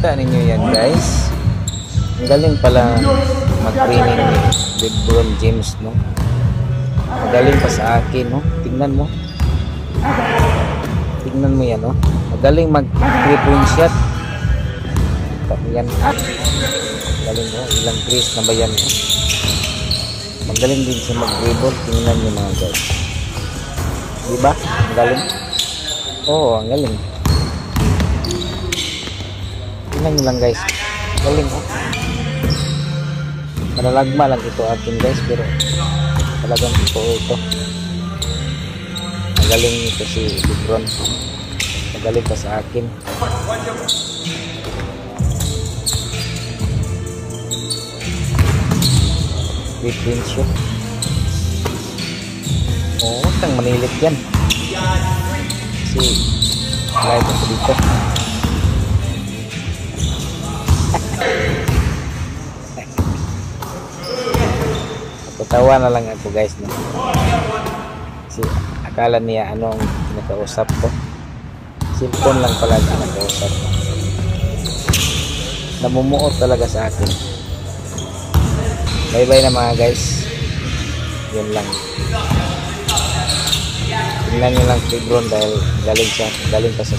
Kita ninyo yan guys. Ang galing pala mag-training ni LeBron James, no? Magaling pa sa akin, no? Tingnan mo. Tingnan mo yan, no? Magaling mag 3-point shot. Yan. Galing mo. Ilang threes na ba yan, no? Magaling din siya mag-dribble. Tingnan nyo mga guys. Diba? Ang galing. Oo, ang galing. Tingnan nyo lang guys. Galing, oh. Malalagma lang ito atin guys, pero talagang ito. Magaling ito si LeBron. Magaling pa sa akin. Big win shot. Oh, tang manilit yan. Kasi live ako dito. Tawa na lang ako guys, no? Kasi akala niya anong kinakausap ko. Cellphone lang pala kinakausap ko. Namumuot talaga sa akin. Bye bye na mga guys. Yun lang. Tingnan nyo lang LeBron dahil galing pa sa